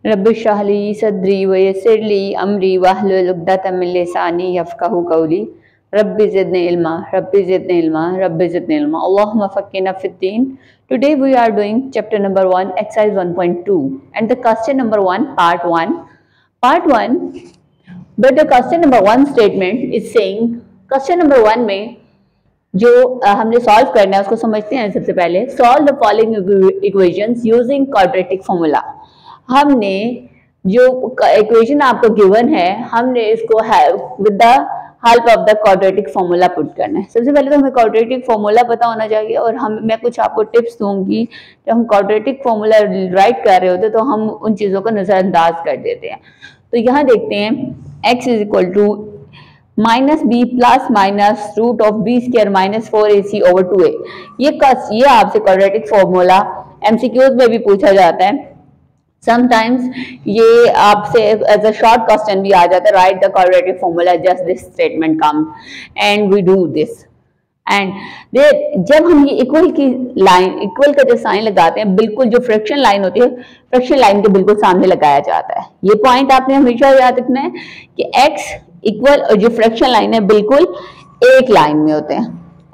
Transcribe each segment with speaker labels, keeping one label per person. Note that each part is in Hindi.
Speaker 1: रब्बि इश्रह ली सदरी वयस्सिर ली अमरी वहलुल उक़दतम मिन लिसानी यफ़क़हू क़ौली रब्बि ज़िदनी इल्मा रब्बि ज़िदनी इल्मा रब्बि ज़िदनी इल्मा अल्लाहुम्मा फ़क़्क़िना फ़िद्दीन। Today we are doing chapter number 1 exercise 1.2 and the question number 1 part 1 but the question number 1 statement is saying question number 1 में जो हमने सॉल्व करना है उसको समझते हैं। सबसे पहले solve the following equations using quadratic formula. हमने जो इक्वेशन आपको गिवन है हमने इसको with the help of the quadratic formula put करना है। सबसे पहले तो हमें क्वाड्रेटिक फॉर्मूला पता होना चाहिए और मैं कुछ आपको टिप्स दूंगी। जब हम क्वाड्रेटिक फॉर्मूला राइट कर रहे होते तो हम उन चीज़ों को नज़रअंदाज कर देते हैं। तो यहाँ देखते हैं x is equal to minus b plus minus root of b square minus 4ac over 2a। ये आपसे क्वाड्रेटिक फॉर्मूला MCQs में भी पूछा जाता है। समटाइम्स ये आपसे एज अ शॉर्ट क्वेश्चन भी आ जाता है, right the quadratic formula just this statement come and we do this. And जब हम ये इक्वल की लाइन, इक्वल का जो साइन लगाते हैं, बिल्कुल जो फ्रैक्शन लाइन होती है फ्रैक्शन लाइन के बिल्कुल सामने लगाया जाता है। ये पॉइंट आपने हमेशा याद रखना है कि x इक्वल और जो फ्रैक्शन लाइन है बिल्कुल एक लाइन में होते हैं।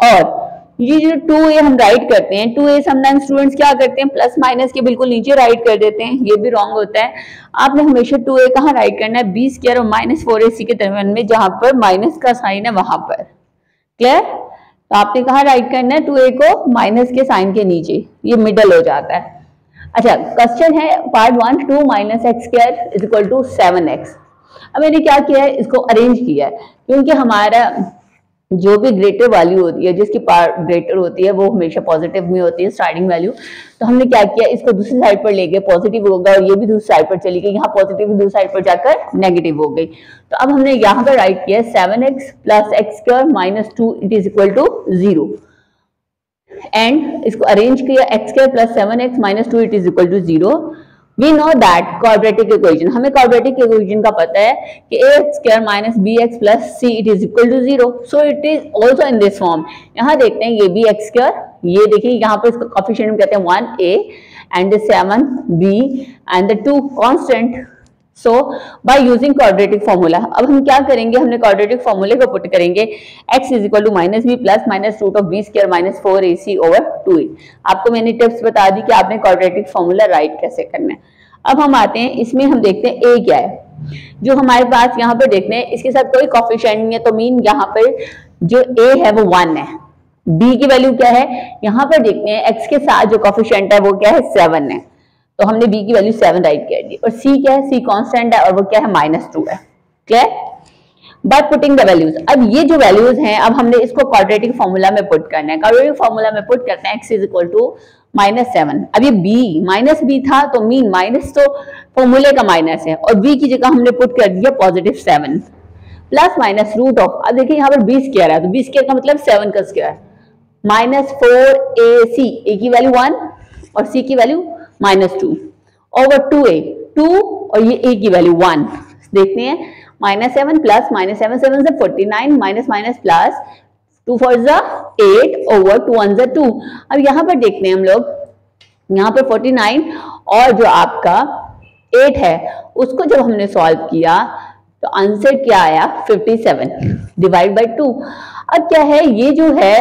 Speaker 1: और ये जो 2a हम राइट करते हैं, 2a समटाइम्स स्टूडेंट्स क्या करते हैं प्लस माइनस के बिल्कुल नीचे राइट कर देते हैं, ये भी रॉन्ग होता है। आपने हमेशा 2a कहाँ राइट करना है, बी स्क्वायर और माइनस 4ac के दरमियान में, जहां पर माइनस का साइन है वहां पर। क्लियर? तो आपने कहाँ राइट करना है 2a को, माइनस के साइन के नीचे, ये मिडल हो जाता है। अच्छा, क्वेश्चन है part 1 2 minus x square is equal to 7x। अब मैंने क्या किया है, इसको अरेंज किया है क्योंकि हमारा जो भी ग्रेटर वैल्यू होती है, जिसकी पावर ग्रेटर होती है वो हमेशा पॉजिटिव में होती है स्टार्टिंग वैल्यू। तो हमने क्या किया, इसको दूसरी साइड पर ले गए, पॉजिटिव होगा और ये भी दूसरी साइड पर चली गई, यहाँ पॉजिटिव दूसरी साइड पर जाकर नेगेटिव हो गई। तो अब हमने यहाँ पर राइट किया 7x plus x square minus 2 it is equal to 0 and इसको अरेंज किया x square plus 7x minus 2 it is equal to 0। We know that quadratic equation, हमें quadratic equation का पता है कि ax square minus bx plus c it is equal to 0, so it is also in this form। यहाँ देखते हैं ये भी x square, ये देखिए यहाँ पर इसका कोएफिशिएंट कहते हैं 1a and the 7b and the 2 constant। So by using quadratic formula, अब हम क्या करेंगे, हमने quadratic formula को पुट करेंगे x is equal to minus b plus minus root of b square minus 4ac over 2a। आपको मैंने टिप्स बता दी कि आपने quadratic formula राइट कैसे करना है। अब हम आते हैं इसमें, हम देखते हैं a क्या है। जो हमारे पास यहाँ पर देखते हैं इसके साथ कोई कोएफिशिएंट नहीं है, तो मीन यहाँ पर जो a है वो 1 है। b की वैल्यू क्या है, यहाँ पर देखते हैं x के साथ जो कोएफिशिएंट है वो क्या है 7 है, तो हमने b की वैल्यू 7 राइट कर दी। और c क्या है, c कांस्टेंट है और वो क्या है -2 है। Clear? By putting the values, अब ये जो वैल्यूज हैं अब हमने इसको क्वाड्रेटिक फॉर्मूला में पुट करना है। क्वाड्रेटिक फॉर्मूला में पुट करते हैं x इज इक्वल टू -7। अब ये b माइनस b था तो मीन माइनस तो फॉर्मूले का माइनस है और b की जगह हमने पुट कर दिया +7 प्लस माइनस रूट ऑफ, अब देखिए यहाँ पर b स्क्वायर है तो b स्क्वायर का मतलब 7 का स्क्वायर माइनस 4ac, a की वैल्यू 1 और c की वैल्यू -2 ओवर 2a 2 और ये a की वैल्यू 1। देखते हैं -7 प्लस -7 7 से 49 माइनस माइनस प्लस 2 4 8 ओवर 2 1 2। अब यहाँ पर देखते हैं हम लोग, यहाँ पर 49 और जो आपका 8 है उसको जब हमने सॉल्व किया तो आंसर क्या आया 57 डिवाइड बाय 2। अब क्या है, ये जो है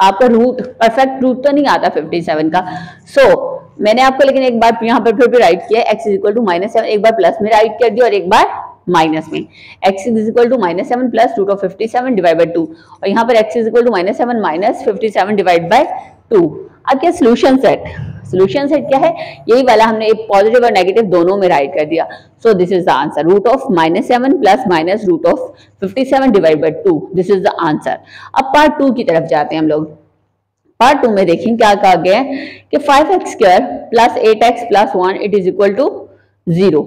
Speaker 1: आपका रूट, परफेक्ट रूट तो नहीं आता 57 का। मैंने आपको लेकिन एक बार यहाँ पर फिर भी राइट किया x इज इक्वल टू -7, एक बार प्लस में राइट कर दिया और एक बार माइनस में। x is equal to -7 plus root of 57 divide by 2 और यहाँ पर x is equal to -7 minus 57 divide by 2। अब क्या सोल्यूशन सेट, सोल्यूशन सेट क्या है, यही वाला हमने एक पॉजिटिव और नेगेटिव दोनों में राइट कर दिया। So this is the answer, root of -7 plus minus root of 57 divide by 2, this is the answer. अब पार्ट 2 की तरफ जाते हैं हम लोग। पार्ट 2 में देखें क्या कहा गया है कि 5x square plus 8x plus 1 it is equal to 0।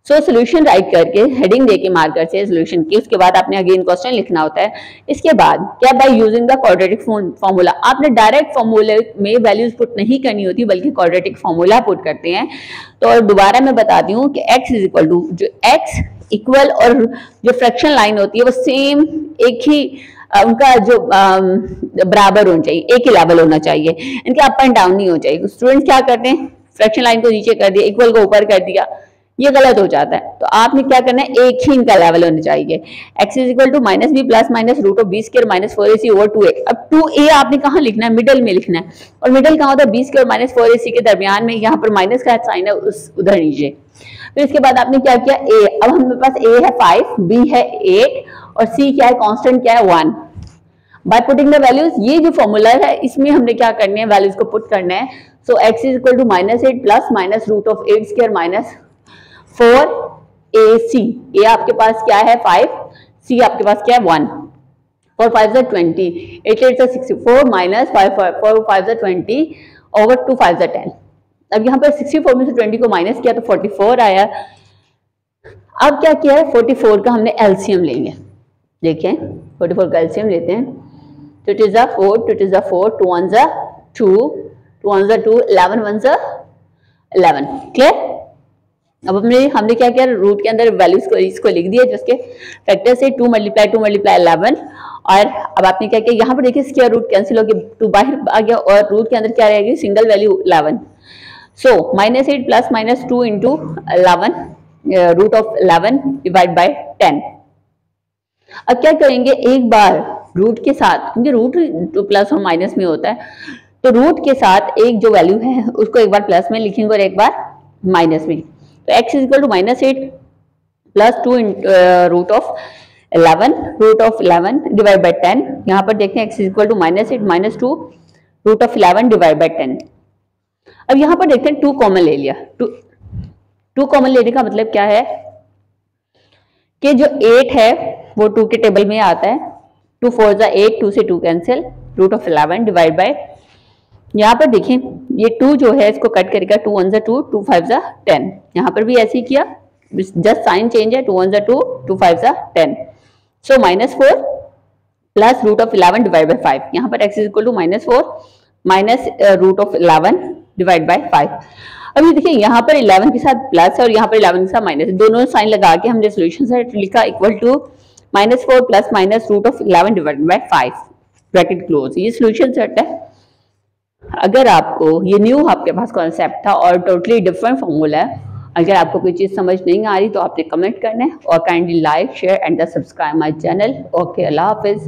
Speaker 1: So solution write करके हेडिंग देके मार्कर से सोल्यूशन की, उसके बाद आपने अगेन क्वेश्चन लिखना होता है। इसके बाद क्या, by using the quadratic formula, आपने डायरेक्ट फॉर्मूले में वैल्यूज पुट नहीं करनी होती बल्कि क्वाड्रेटिक फॉर्मूला पुट करते हैं। तो दोबारा मैं बताती हूँ कि x इज इक्वल टू, जो x इक्वल और जो फ्रैक्शन लाइन होती है वो सेम एक ही उनका जो बराबर होना चाहिए, एक ही लेवल होना चाहिए, इनके अप एंड डाउन नहीं हो चाहिए। स्टूडेंट्स क्या करते हैं, फ्रैक्शन लाइन को नीचे कर दिया, इक्वल को ऊपर कर दिया, ये गलत हो जाता है। तो आपने क्या करना है, एक ही इनका लेवल होना चाहिए। x is equal to minus b plus minus root of b square minus 4ac over 2a। अब 2a आपने कहाँ लिखना है, मिडल में लिखना है, और मिडल कहाँ होता है, बी स्क्वायर माइनस 4ac के दरमियान में, यहाँ पर माइनस का साइन है उस उधर नीचे। फिर इसके बाद आपने क्या किया, a, अब हमारे पास a है 5, b है 8 और c क्या है, कांस्टेंट क्या है 1। बाय पुटिंग द वैल्यूज, ये जो फॉर्मूला है इसमें हमने क्या करने हैं, वैल्यूज को पुट करना है। So x is equal to minus 8 plus minus root of 8 square minus 4ac। a आपके पास क्या है 5, c आपके पास क्या है 1, 4 5 20, 8 8 64 माइनस 5 4 5 20 ओवर 2 5 10। अब यहाँ पर 64 में से 20 को माइनस किया तो 44 आया। अब क्या किया है, 44 का हमने एलसीएम लेंगे। देखें 44 का एलसीएम लेते हैं, तो इट इज अ 4, तो इट इज अ 4, 2 1 2, 2 1 2, 11 1 11। क्लियर। अब हमने क्या किया, रूट के अंदर वैल्यूज को इसको लिख दिया जिसके फैक्टर से 2 मल्टीप्लाई 11। और अब आपने क्या किया, यहाँ पर देखिए स्क्वायर रूट कैंसिल हो गया, 2 बाहर आ गया और रूट के अंदर क्या रहेगी, single value 11। So minus 8 plus minus 2 into 11 root of 11 divide by 10। अब क्या करेंगे, एक बार रूट के साथ, क्योंकि रूट प्लस और माइनस में होता है, तो रूट के साथ एक जो वैल्यू है उसको एक बार प्लस में लिखेंगे और एक बार माइनस में। तो x is equal to minus 8 plus 2 root of 11 divide by 10। यहाँ पर देखते हैं x is equal to minus 8 minus 2 root of 11 divide by 10। अब यहाँ पर देखते हैं 2 कॉमन ले लिया। 2 कॉमन लेने का मतलब क्या है कि जो 8 है वो 2 के टेबल में आता है, 2 4 8, 2 से 2 cancel, root of 11 divide by, यहाँ पर देखें ये 2 जो है इसको कट करेगा, 2 1 2, 2 5 10। यहाँ पर भी ऐसे ही किया, जस्ट साइन चेंज है, 2 1 2, 2 5 10। So minus 4 plus root of 11 divide by 5। यहाँ पर x is equal to minus 4 minus root of 11 divide by 5। अभी देखिए यहाँ पर 11 के साथ प्लस और यहाँ पर 11 के साथ माइनस, दोनों साइन लगा के हमने सोल्यूशन सेट लिखा, equal to minus 4 plus minus root of 11 divided by 5 bracket close. ये सोल्यूशन सेट है। अगर आपको ये न्यू आपके पास कॉन्सेप्ट था और टोटली डिफरेंट फॉर्मूला है, अगर आपको कोई चीज समझ नहीं आ रही तो आपने कमेंट करना है, और kindly like share and subscribe my channel. Okay, Allah Hafiz.